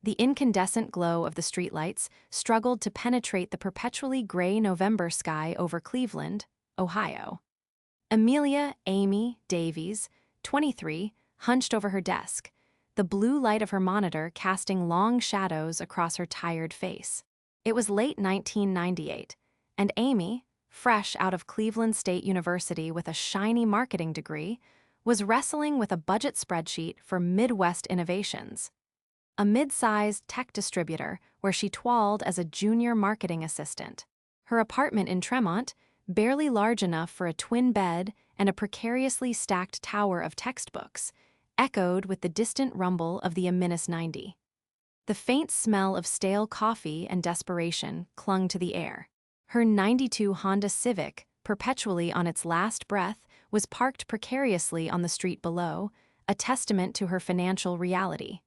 The incandescent glow of the streetlights struggled to penetrate the perpetually gray November sky over Cleveland, Ohio. Amelia Amy Davies, 23, hunched over her desk, the blue light of her monitor casting long shadows across her tired face. It was late 1998, and Amy, fresh out of Cleveland State University with a shiny marketing degree, was wrestling with a budget spreadsheet for Midwest Innovations, a mid-sized tech distributor where she toiled as a junior marketing assistant. Her apartment in Tremont, barely large enough for a twin bed and a precariously stacked tower of textbooks, echoed with the distant rumble of the -90. The faint smell of stale coffee and desperation clung to the air. Her '92 Honda Civic, perpetually on its last breath, was parked precariously on the street below, a testament to her financial reality.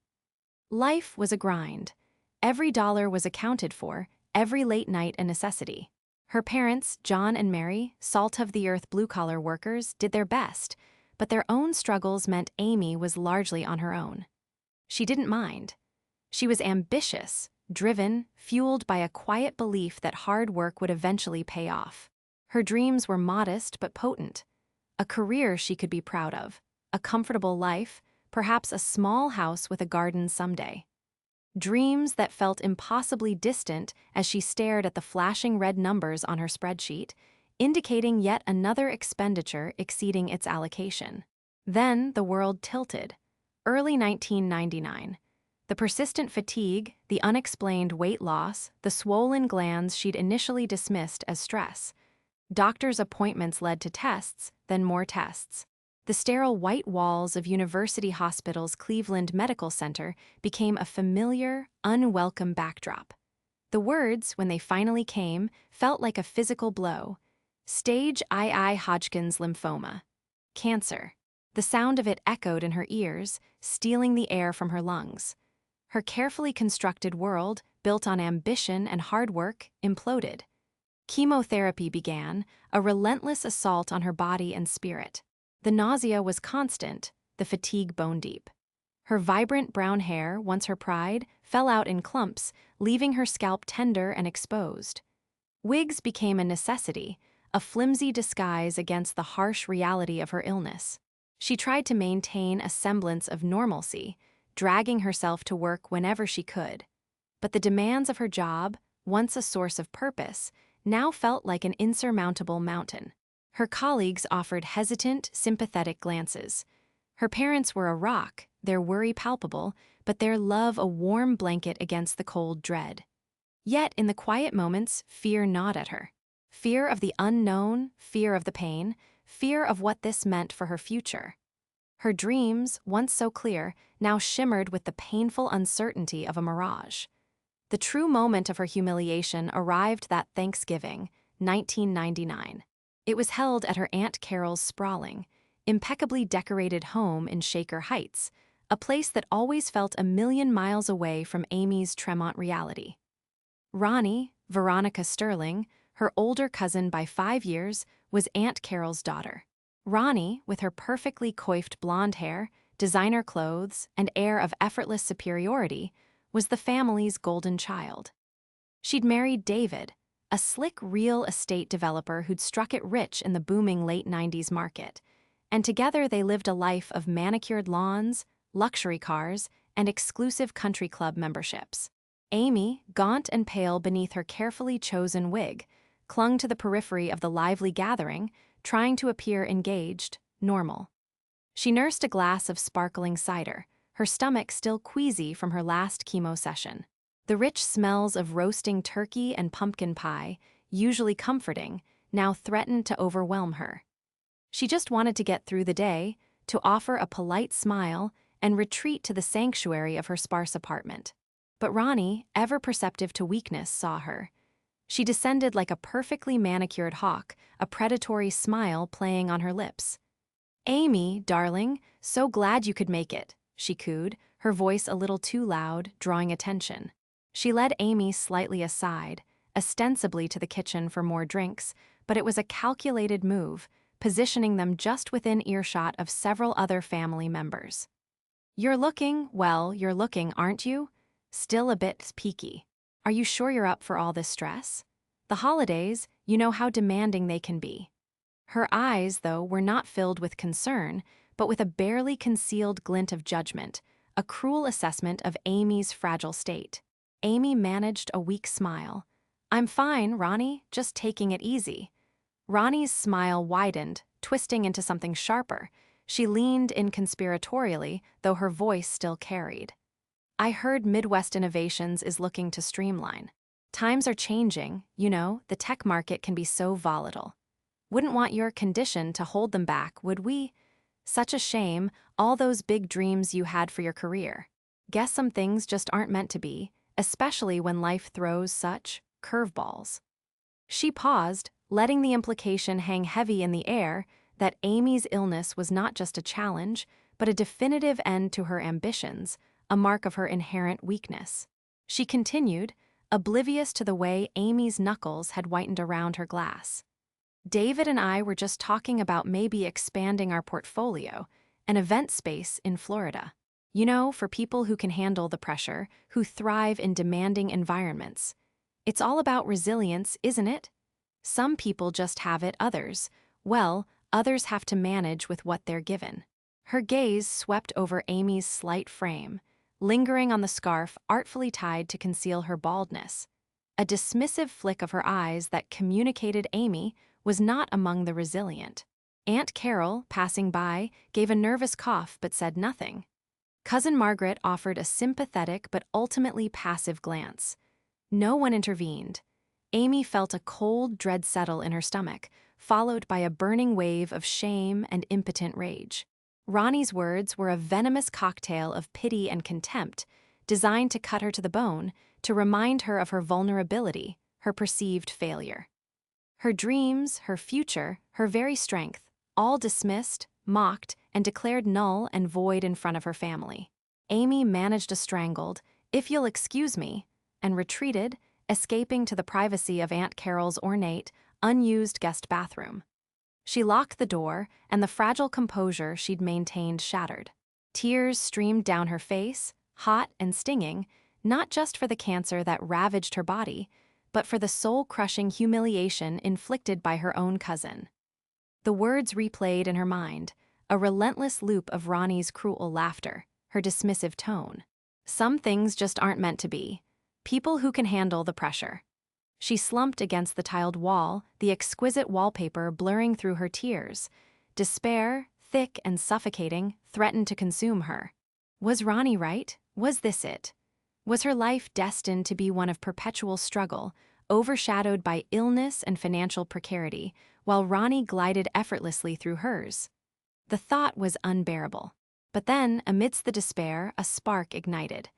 Life was a grind. Every dollar was accounted for, every late night a necessity. Her parents, John and Mary, salt-of-the-earth blue-collar workers, did their best, but their own struggles meant Amy was largely on her own. She didn't mind. She was ambitious, driven, fueled by a quiet belief that hard work would eventually pay off. Her dreams were modest but potent. A career she could be proud of, a comfortable life, perhaps a small house with a garden someday. Dreams that felt impossibly distant as she stared at the flashing red numbers on her spreadsheet, indicating yet another expenditure exceeding its allocation. Then the world tilted. Early 1999. The persistent fatigue, the unexplained weight loss, the swollen glands she'd initially dismissed as stress. Doctors' appointments led to tests, then more tests. The sterile white walls of University Hospital's Cleveland Medical Center became a familiar, unwelcome backdrop. The words, when they finally came, felt like a physical blow. Stage II Hodgkin's lymphoma. Cancer. The sound of it echoed in her ears, stealing the air from her lungs. Her carefully constructed world, built on ambition and hard work, imploded. Chemotherapy began, a relentless assault on her body and spirit. The nausea was constant, the fatigue bone-deep. Her vibrant brown hair, once her pride, fell out in clumps, leaving her scalp tender and exposed. Wigs became a necessity, a flimsy disguise against the harsh reality of her illness. She tried to maintain a semblance of normalcy, dragging herself to work whenever she could. But the demands of her job, once a source of purpose, now felt like an insurmountable mountain. Her colleagues offered hesitant, sympathetic glances. Her parents were a rock, their worry palpable, but their love a warm blanket against the cold dread. Yet, in the quiet moments, fear gnawed at her. Fear of the unknown, fear of the pain, fear of what this meant for her future. Her dreams, once so clear, now shimmered with the painful uncertainty of a mirage. The true moment of her humiliation arrived that Thanksgiving, 1999. It was held at her Aunt Carol's sprawling, impeccably decorated home in Shaker Heights, a place that always felt a million miles away from Amy's Tremont reality. Ronnie, Veronica Sterling, her older cousin by 5 years, was Aunt Carol's daughter. Ronnie, with her perfectly coiffed blonde hair, designer clothes, and air of effortless superiority, was the family's golden child. She'd married David, a slick real estate developer who'd struck it rich in the booming late '90s market, and together they lived a life of manicured lawns, luxury cars, and exclusive country club memberships. Amy, gaunt and pale beneath her carefully chosen wig, clung to the periphery of the lively gathering, trying to appear engaged, normal. She nursed a glass of sparkling cider, her stomach still queasy from her last chemo session. The rich smells of roasting turkey and pumpkin pie, usually comforting, now threatened to overwhelm her. She just wanted to get through the day, to offer a polite smile, and retreat to the sanctuary of her sparse apartment. But Ronnie, ever perceptive to weakness, saw her. She descended like a perfectly manicured hawk, a predatory smile playing on her lips. "Amy, darling, so glad you could make it," she cooed, her voice a little too loud, drawing attention. She led Amy slightly aside, ostensibly to the kitchen for more drinks, but it was a calculated move, positioning them just within earshot of several other family members. You're looking, aren't you?" still a bit peaky. Are you sure you're up for all this stress? The holidays, you know how demanding they can be. Her eyes, though, were not filled with concern, but with a barely concealed glint of judgment, a cruel assessment of Amy's fragile state. Amy managed a weak smile. "I'm fine, Ronnie, just taking it easy." Ronnie's smile widened, twisting into something sharper. She leaned in conspiratorially, though her voice still carried. "I heard Midwest Innovations is looking to streamline. Times are changing, you know, the tech market can be so volatile. Wouldn't want your condition to hold them back, would we? Such a shame, all those big dreams you had for your career. Guess some things just aren't meant to be, especially when life throws such curveballs." She paused, letting the implication hang heavy in the air that Amy's illness was not just a challenge, but a definitive end to her ambitions, a mark of her inherent weakness. She continued, oblivious to the way Amy's knuckles had whitened around her glass. "David and I were just talking about maybe expanding our portfolio, an event space in Florida. You know, for people who can handle the pressure, who thrive in demanding environments. It's all about resilience, isn't it? Some people just have it, others have to manage with what they're given." Her gaze swept over Amy's slight frame, lingering on the scarf artfully tied to conceal her baldness. A dismissive flick of her eyes that communicated Amy was not among the resilient. Aunt Carol, passing by, gave a nervous cough but said nothing. Cousin Margaret offered a sympathetic but ultimately passive glance. No one intervened. Amy felt a cold dread settle in her stomach, followed by a burning wave of shame and impotent rage. Ronnie's words were a venomous cocktail of pity and contempt, designed to cut her to the bone, to remind her of her vulnerability, her perceived failure. Her dreams, her future, her very strength, all dismissed, mocked, and declared null and void in front of her family. Amy managed a strangled, "If you'll excuse me," and retreated, escaping to the privacy of Aunt Carol's ornate, unused guest bathroom. She locked the door, and the fragile composure she'd maintained shattered. Tears streamed down her face, hot and stinging, not just for the cancer that ravaged her body, but for the soul-crushing humiliation inflicted by her own cousin. The words replayed in her mind, a relentless loop of Ronnie's cruel laughter, her dismissive tone. "Some things just aren't meant to be. People who can handle the pressure." She slumped against the tiled wall, the exquisite wallpaper blurring through her tears. Despair, thick and suffocating, threatened to consume her. Was Ronnie right? Was this it? Was her life destined to be one of perpetual struggle, overshadowed by illness and financial precarity, while Ronnie glided effortlessly through hers? The thought was unbearable. But then, amidst the despair, a spark ignited.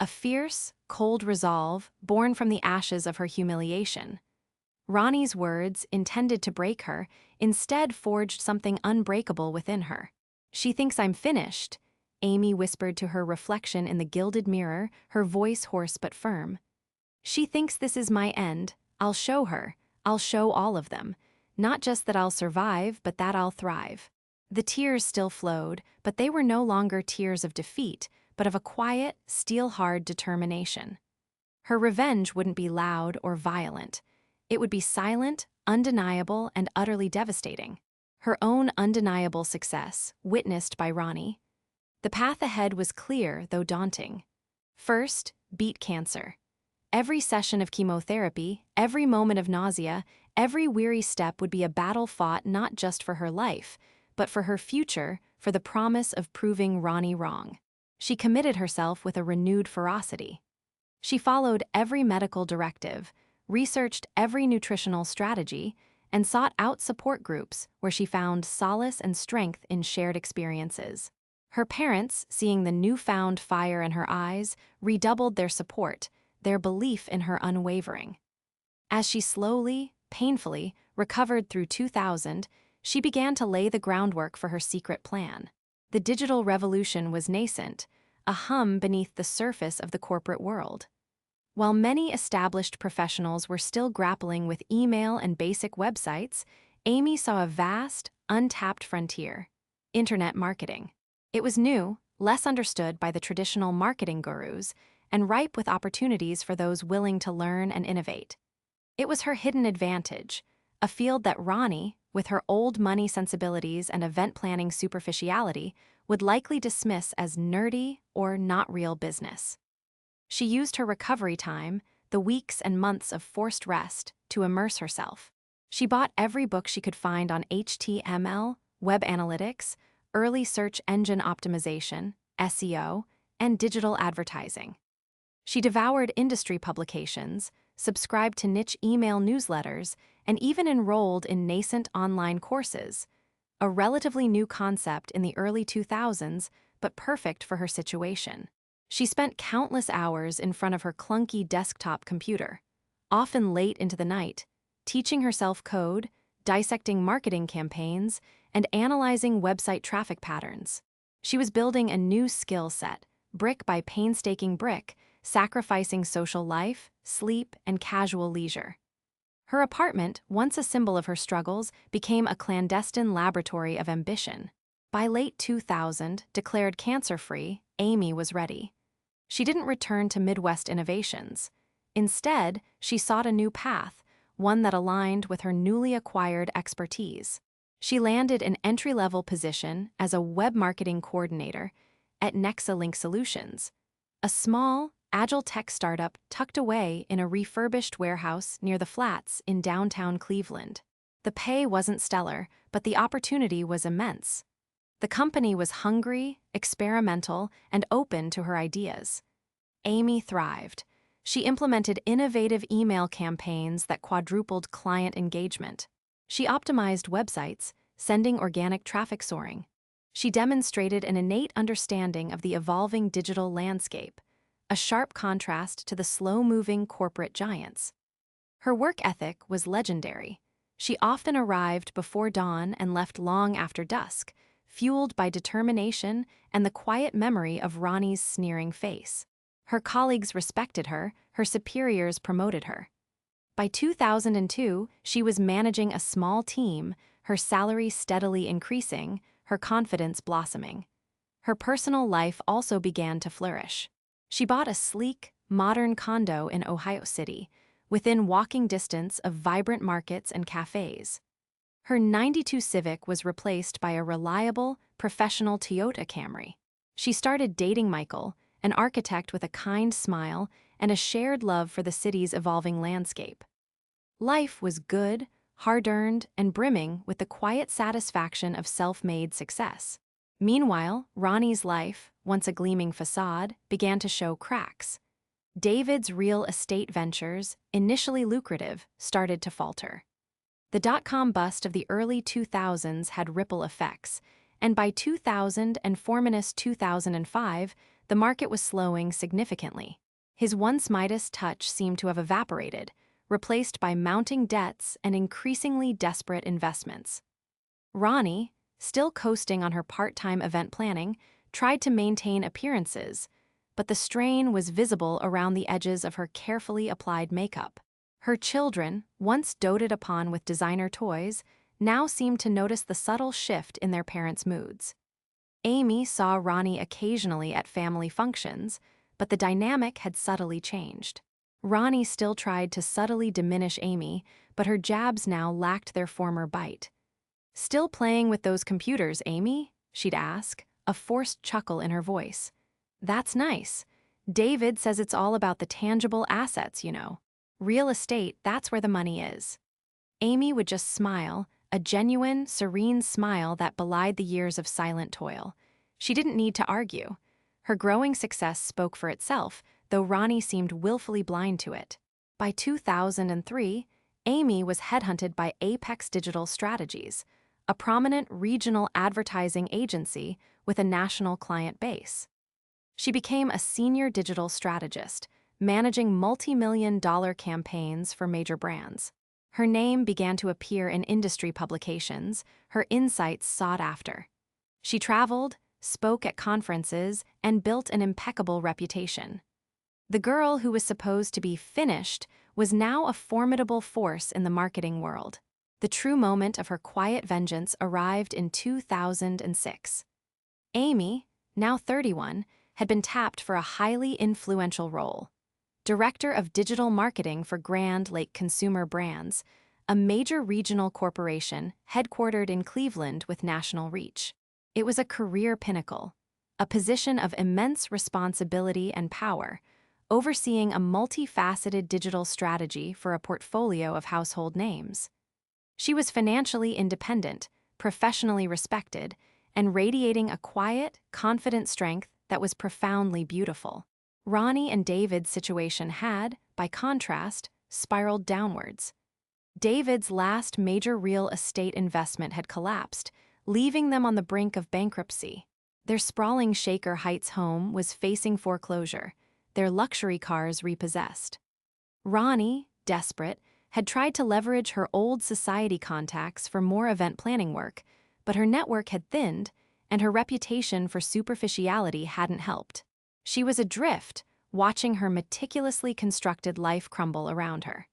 A fierce, cold resolve born from the ashes of her humiliation. Ronnie's words, intended to break her, instead forged something unbreakable within her. "She thinks I'm finished," Amy whispered to her reflection in the gilded mirror, her voice hoarse but firm. "She thinks this is my end. I'll show her. I'll show all of them. Not just that I'll survive, but that I'll thrive." The tears still flowed, but they were no longer tears of defeat, but of a quiet, steel-hard determination. Her revenge wouldn't be loud or violent. It would be silent, undeniable, and utterly devastating. Her own undeniable success, witnessed by Ronnie. The path ahead was clear, though daunting. First, beat cancer. Every session of chemotherapy, every moment of nausea, every weary step would be a battle fought not just for her life, but for her future, for the promise of proving Ronnie wrong. She committed herself with a renewed ferocity. She followed every medical directive, researched every nutritional strategy, and sought out support groups where she found solace and strength in shared experiences. Her parents, seeing the newfound fire in her eyes, redoubled their support, their belief in her unwavering. As she slowly, painfully, recovered through 2000, she began to lay the groundwork for her secret plan. The digital revolution was nascent, a hum beneath the surface of the corporate world. While many established professionals were still grappling with email and basic websites, Amy saw a vast, untapped frontier: internet marketing. It was new, less understood by the traditional marketing gurus, and ripe with opportunities for those willing to learn and innovate. It was her hidden advantage, a field that Ronnie, with her old money sensibilities and event planning superficiality, would likely dismiss as nerdy or not real business. She used her recovery time, the weeks and months of forced rest, to immerse herself. She bought every book she could find on HTML, web analytics, early search engine optimization, SEO, and digital advertising. She devoured industry publications, subscribed to niche email newsletters, and even enrolled in nascent online courses, a relatively new concept in the early 2000s, but perfect for her situation. She spent countless hours in front of her clunky desktop computer, often late into the night, teaching herself code, dissecting marketing campaigns, and analyzing website traffic patterns. She was building a new skill set, brick by painstaking brick, sacrificing social life, sleep, and casual leisure. Her apartment, once a symbol of her struggles, became a clandestine laboratory of ambition. By late 2000, declared cancer-free, Amy was ready. She didn't return to Midwest innovations. Instead, she sought a new path, one that aligned with her newly acquired expertise. She landed an entry-level position as a web marketing coordinator at Nexalink Solutions, a small, agile tech startup tucked away in a refurbished warehouse near the Flats in downtown Cleveland. The pay wasn't stellar, but the opportunity was immense. The company was hungry, experimental, and open to her ideas. Amy thrived. She implemented innovative email campaigns that quadrupled client engagement. She optimized websites, sending organic traffic soaring. She demonstrated an innate understanding of the evolving digital landscape, a sharp contrast to the slow-moving corporate giants. Her work ethic was legendary. She often arrived before dawn and left long after dusk, fueled by determination and the quiet memory of Ronnie's sneering face. Her colleagues respected her, her superiors promoted her. By 2002, she was managing a small team, her salary steadily increasing, her confidence blossoming. Her personal life also began to flourish. She bought a sleek, modern condo in Ohio City, within walking distance of vibrant markets and cafes. Her '92 Civic was replaced by a reliable, professional Toyota Camry. She started dating Michael, an architect with a kind smile and a shared love for the city's evolving landscape. Life was good, hard-earned, and brimming with the quiet satisfaction of self-made success. Meanwhile, Ronnie's life, once a gleaming facade, began to show cracks. David's real estate ventures, initially lucrative, started to falter. The dot-com bust of the early 2000s had ripple effects, and by 2000 and Forminus 2005, the market was slowing significantly. His once Midas touch seemed to have evaporated, replaced by mounting debts and increasingly desperate investments. Ronnie, still coasting on her part-time event planning, tried to maintain appearances, but the strain was visible around the edges of her carefully applied makeup. Her children, once doted upon with designer toys, now seemed to notice the subtle shift in their parents' moods. Amy saw Ronnie occasionally at family functions, but the dynamic had subtly changed. Ronnie still tried to subtly diminish Amy, but her jabs now lacked their former bite. "Still playing with those computers, Amy?" she'd ask, a forced chuckle in her voice. "That's nice. David says it's all about the tangible assets, you know. Real estate, that's where the money is." Amy would just smile, a genuine, serene smile that belied the years of silent toil. She didn't need to argue. Her growing success spoke for itself, though Ronnie seemed willfully blind to it. By 2003, Amy was headhunted by Apex Digital Strategies, a prominent regional advertising agency with a national client base. She became a senior digital strategist, managing multi-million-dollar campaigns for major brands. Her name began to appear in industry publications, her insights sought after. She traveled, spoke at conferences, and built an impeccable reputation. The girl who was supposed to be finished was now a formidable force in the marketing world. The true moment of her quiet vengeance arrived in 2006. Amy, now 31, had been tapped for a highly influential role. Director of Digital Marketing for Grand Lake Consumer Brands, a major regional corporation headquartered in Cleveland with national reach. It was a career pinnacle, a position of immense responsibility and power, overseeing a multifaceted digital strategy for a portfolio of household names. She was financially independent, professionally respected, and radiating a quiet, confident strength that was profoundly beautiful. Ronnie and David's situation had, by contrast, spiraled downwards. David's last major real estate investment had collapsed, leaving them on the brink of bankruptcy. Their sprawling Shaker Heights home was facing foreclosure, their luxury cars repossessed. Ronnie, desperate, had tried to leverage her old society contacts for more event planning work, but her network had thinned, and her reputation for superficiality hadn't helped. She was adrift, watching her meticulously constructed life crumble around her.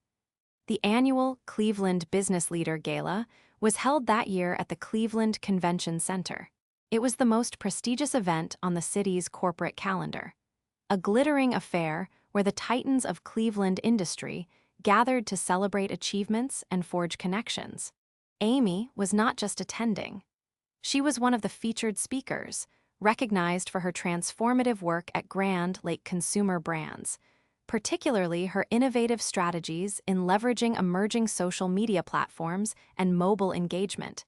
The annual Cleveland Business Leader Gala was held that year at the Cleveland Convention Center. It was the most prestigious event on the city's corporate calendar, a glittering affair where the titans of Cleveland industry gathered to celebrate achievements and forge connections. Amy was not just attending. She was one of the featured speakers, recognized for her transformative work at Grand Lake Consumer Brands, particularly her innovative strategies in leveraging emerging social media platforms and mobile engagement,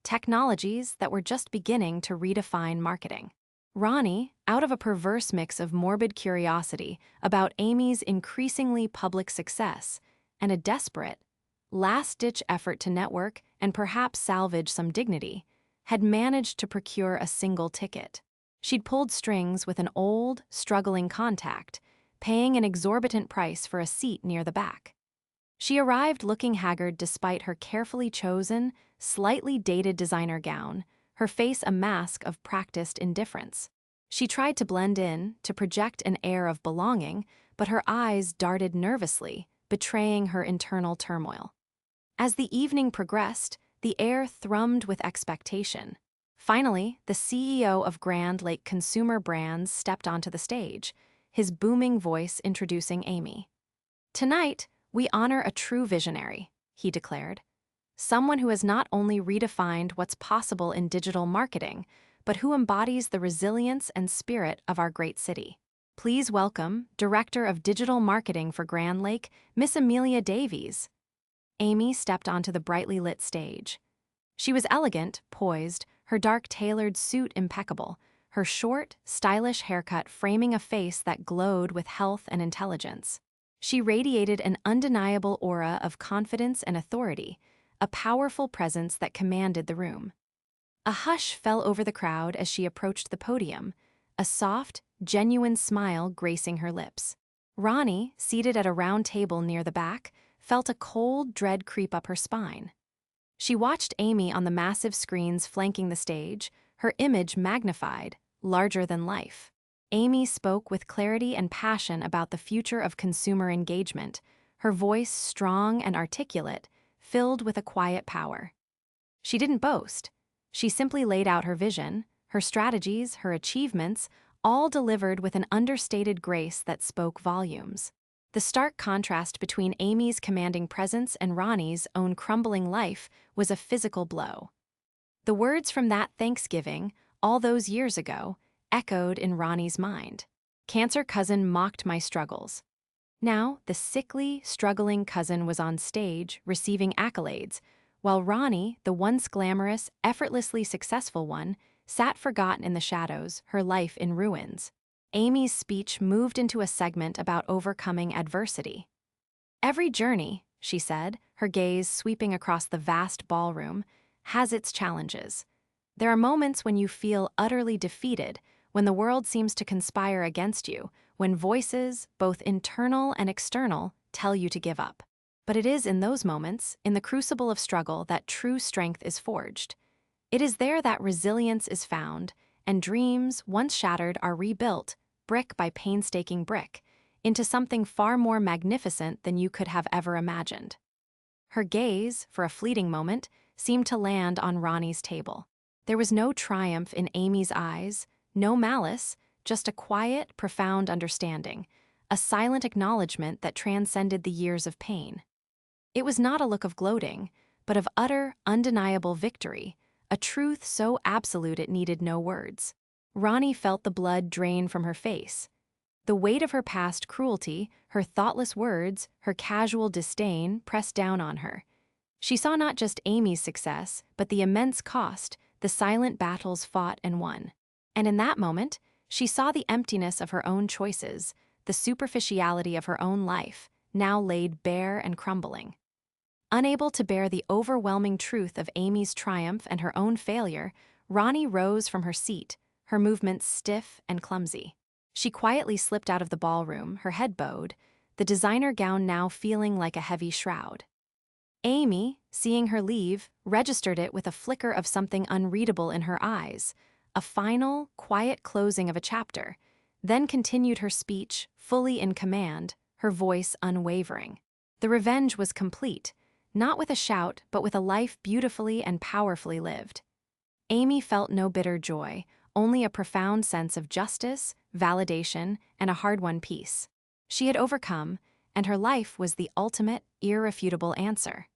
technologies that were just beginning to redefine marketing. Ronnie, out of a perverse mix of morbid curiosity about Amy's increasingly public success and a desperate, last-ditch effort to network and perhaps salvage some dignity, had managed to procure a single ticket. She'd pulled strings with an old, struggling contact, paying an exorbitant price for a seat near the back. She arrived looking haggard despite her carefully chosen, slightly dated designer gown, her face a mask of practiced indifference. She tried to blend in, to project an air of belonging, but her eyes darted nervously, betraying her internal turmoil. As the evening progressed, the air thrummed with expectation. Finally, the CEO of Grand Lake Consumer Brands stepped onto the stage, his booming voice introducing Amy. "Tonight, we honor a true visionary," he declared. "Someone who has not only redefined what's possible in digital marketing, but who embodies the resilience and spirit of our great city. Please welcome Director of Digital Marketing for Grand Lake, Miss Amy Davies." Amy stepped onto the brightly lit stage. She was elegant, poised, her dark tailored suit impeccable, her short, stylish haircut framing a face that glowed with health and intelligence. She radiated an undeniable aura of confidence and authority, a powerful presence that commanded the room. A hush fell over the crowd as she approached the podium, a soft, genuine smile gracing her lips. Ronnie, seated at a round table near the back, felt a cold dread creep up her spine. She watched Amy on the massive screens flanking the stage, her image magnified, larger than life. Amy spoke with clarity and passion about the future of consumer engagement, her voice strong and articulate, filled with a quiet power. She didn't boast. She simply laid out her vision, her strategies, her achievements, all delivered with an understated grace that spoke volumes. The stark contrast between Amy's commanding presence and Ronnie's own crumbling life was a physical blow. The words from that Thanksgiving, all those years ago, echoed in Ronnie's mind. "Cancer cousin mocked my struggles." Now, the sickly, struggling cousin was on stage, receiving accolades, while Ronnie, the once glamorous, effortlessly successful one, sat forgotten in the shadows, her life in ruins. Amy's speech moved into a segment about overcoming adversity. "Every journey," she said, her gaze sweeping across the vast ballroom, "has its challenges. There are moments when you feel utterly defeated, when the world seems to conspire against you, when voices, both internal and external, tell you to give up. But it is in those moments, in the crucible of struggle, that true strength is forged. It is there that resilience is found, and dreams, once shattered, are rebuilt, brick by painstaking brick, into something far more magnificent than you could have ever imagined." Her gaze, for a fleeting moment, seemed to land on Ronnie's table. There was no triumph in Amy's eyes, no malice, just a quiet, profound understanding, a silent acknowledgement that transcended the years of pain. It was not a look of gloating, but of utter, undeniable victory, a truth so absolute it needed no words. Ronnie felt the blood drain from her face. The weight of her past cruelty, her thoughtless words, her casual disdain pressed down on her. She saw not just Amy's success, but the immense cost, the silent battles fought and won. And in that moment, she saw the emptiness of her own choices, the superficiality of her own life, now laid bare and crumbling. Unable to bear the overwhelming truth of Amy's triumph and her own failure, Ronnie rose from her seat, her movements stiff and clumsy. She quietly slipped out of the ballroom, her head bowed, the designer gown now feeling like a heavy shroud. Amy, seeing her leave, registered it with a flicker of something unreadable in her eyes, a final, quiet closing of a chapter, then continued her speech, fully in command, her voice unwavering. The revenge was complete, not with a shout, but with a life beautifully and powerfully lived. Amy felt no bitter joy, only a profound sense of justice, validation, and a hard-won peace. She had overcome, and her life was the ultimate, irrefutable answer.